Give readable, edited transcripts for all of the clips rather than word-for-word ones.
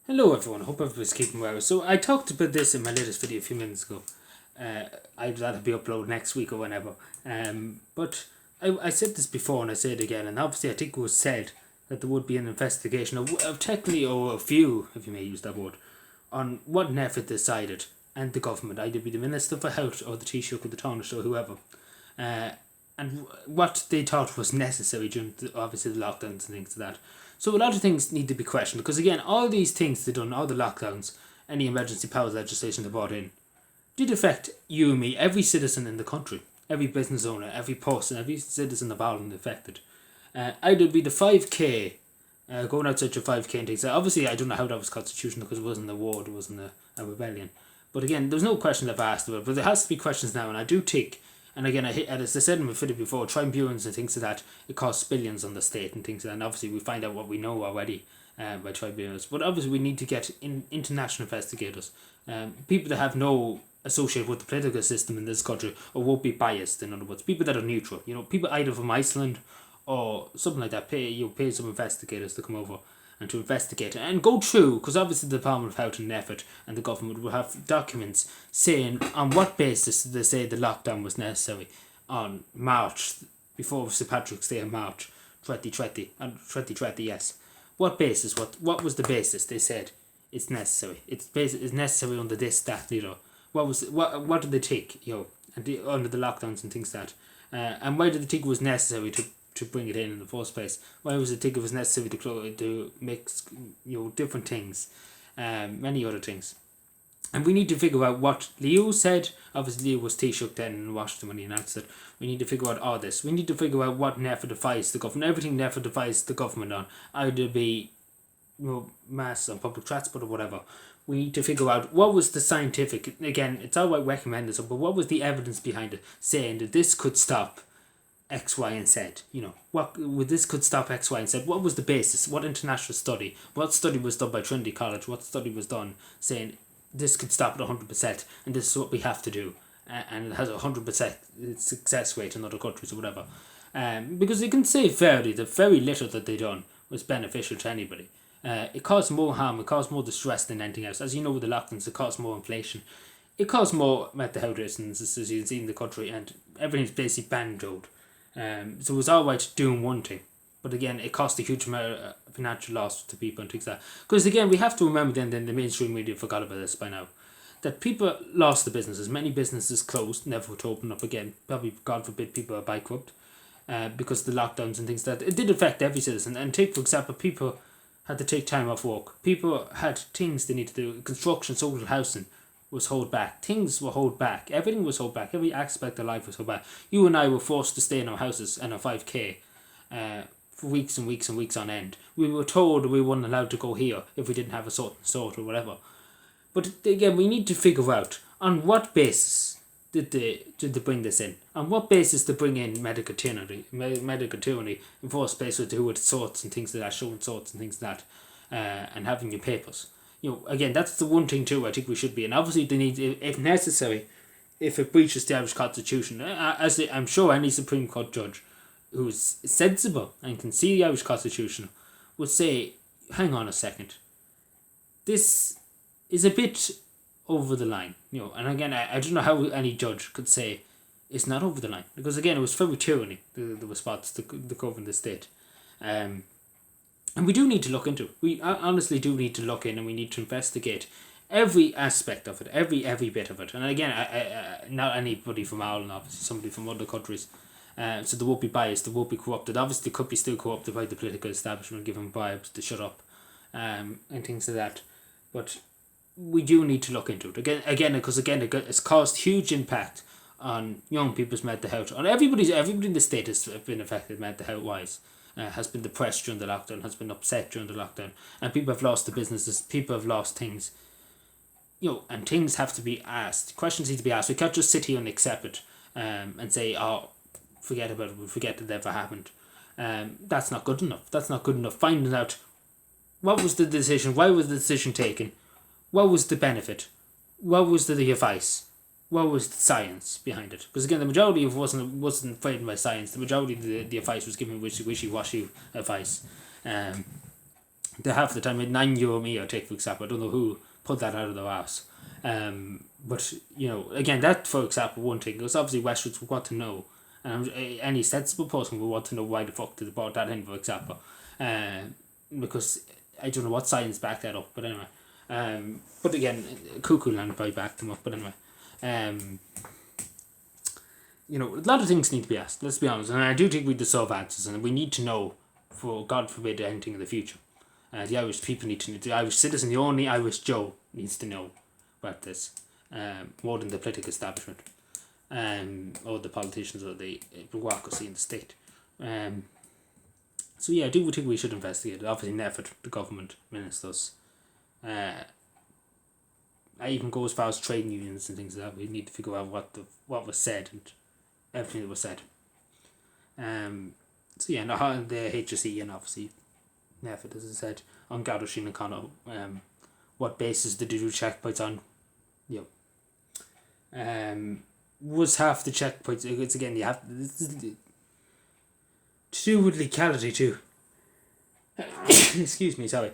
Hello everyone, hope everyone's keeping well. So I talked about this in my latest video a few minutes ago. That'll be uploaded next week or whenever. But I said this before and I say it again, and obviously I think it was said that there would be an investigation of technically, or a few, if you may use that word, on what NPHET decided, and the government, either be the Minister for Health or the Taoiseach or the Taoiseach or whoever, and what they thought was necessary during obviously the lockdowns and things like that. So a lot of things need to be questioned because again, all these things they done, all the lockdowns, any emergency powers legislation they brought in, did affect you and me, every citizen in the country, every business owner, every person, every citizen of Ireland affected. I'd be the 5k, going outside your 5k and things. Obviously, I don't know how that was constitutional because it wasn't a war, it wasn't a rebellion. But again, there's no questions I've asked about it, but there has to be questions now, and I do think. And again, as I said in my video before, tribunals and things like that, it costs billions on the state and things like that. And obviously, we find out what we know already by tribunals. But obviously, we need to get international investigators, people that have no associated with the political system in this country or won't be biased. In other words, people that are neutral. People either from Iceland or something like that. Pay some investigators to come over and to investigate and go through, because obviously the Department of Health and NPHET and the government will have documents saying on what basis they say the lockdown was necessary on March, before St. Patrick's Day in March 2020, and 2020, yes. What basis, what was the basis they said it's necessary? It's necessary under this, that, what did they take, under the lockdowns and things like that? And why did they think it was necessary to bring it in the first place? Why was it think it was necessary to mix different things, many other things? And we need to figure out what Leo said. Obviously, Leo was Taoiseach then in Washington when he announced it. We need to figure out all this. We need to figure out what NPHET defies the government. Everything NPHET defies the government on, either be mass on public transport or whatever. We need to figure out what was the scientific. Again, it's all right recommending something, but what was the evidence behind it, saying that this could stop X, Y, and Z. This could stop X, Y, and Z. What was the basis? What international study? What study was done by Trinity College? What study was done saying this could stop it 100%, and this is what we have to do, and it has 100% success rate in other countries or whatever. Because you can say fairly that very little that they done was beneficial to anybody. It caused more harm, it caused more distress than anything else. As you know, with the lockdowns, it caused more inflation. It caused more mental health issues, as you can see in the country, and everything's basically banjoed. So it was alright doing one thing, but again, it cost a huge amount of financial loss to people and things like that. Because again, we have to remember then the mainstream media forgot about this by now, that people lost the businesses. Many businesses closed, never to open up again. Probably, God forbid, people are bankrupt because of the lockdowns and things like that. It did affect every citizen. And take, for example, people had to take time off work. People had things they needed to do. Construction, social housing was held back. Things were held back. Everything was held back. Every aspect of life was held back. You and I were forced to stay in our houses and our 5k for weeks and weeks and weeks on end. We were told we weren't allowed to go here if we didn't have a certain sort or whatever. But again, we need to figure out on what basis did they bring this in? On what basis to bring in medical tyranny in first place with who with sorts and things like that, showing sorts and things like that, and having your papers. Again, that's the one thing too I think we should be. And obviously they need, if necessary, if it breaches the Irish Constitution, as I'm sure any Supreme Court judge who's sensible and can see the Irish Constitution would say, hang on a second, this is a bit over the line. And again, I don't know how any judge could say it's not over the line, because again, it was very tyranny, the response to govern the state. And we do need to look into it. We honestly do need to look in, and we need to investigate every aspect of it, every bit of it. And again, I not anybody from Ireland, obviously somebody from other countries. So they won't be biased, they won't be corrupted. Obviously, they could be still corrupted by the political establishment, giving bribes to shut up, and things like that. But we do need to look into it again, because it's caused huge impact on young people's mental health. On everybody in the state has been affected mental health wise. Has been depressed during the lockdown, has been upset during the lockdown, and people have lost their businesses, people have lost things. And things have to be asked. Questions need to be asked. We can't just sit here and accept it and say, oh, forget about it, we forget it ever happened. That's not good enough. That's not good enough. Finding out what was the decision, why was the decision taken, what was the benefit, what was the advice, what was the science behind it? Because again, the majority of wasn't framed by science. The majority of the advice was given wishy-washy advice. the half the time, €9 meal, take for example. I don't know who put that out of their ass. But, you know, again, that, for example, one thing, because obviously Westwoods would want to know, and any sensible person would want to know why the fuck they brought that in, for example. Because I don't know what science backed that up, but anyway. But again, Cuckoo Land probably backed them up, but anyway. You know, a lot of things need to be asked, let's be honest, and I do think we deserve answers, and we need to know, for God forbid, anything in the future. The Irish people need to know, the Irish citizen, the only Irish Joe needs to know about this, more than the political establishment, or the politicians or the bureaucracy in the state. So yeah, I do think we should investigate it. Obviously, never the government, ministers. I even go as far as trade unions and things like that. We need to figure out what was said and everything that was said. So yeah, the HSE and obviously NEFIT, as I said, on Garda Síochána Conó, what basis did they do checkpoints on? Was half the checkpoints, it's again, you have to do with legality too. Excuse me, sorry.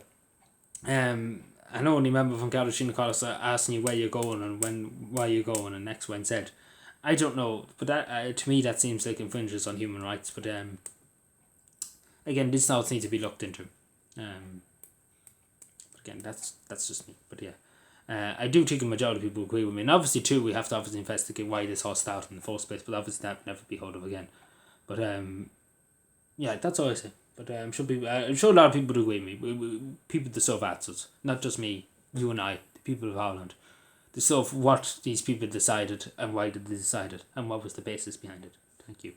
I know only member from Garda Síochána Conó asking you where you're going and why you're going, and next when said. I don't know, but that to me that seems like infringes on human rights. But again, this now needs to be looked into. But again, that's just me. But yeah, I do think a majority of people agree with me, and obviously too, we have to obviously investigate why this all started in the first place. But obviously that will never be heard of again. But yeah, that's all I say. But I'm sure a lot of people would agree with me. People deserve answers, not just me, you and I, the people of Ireland. Deserve what these people decided and why did they decide it and what was the basis behind it. Thank you.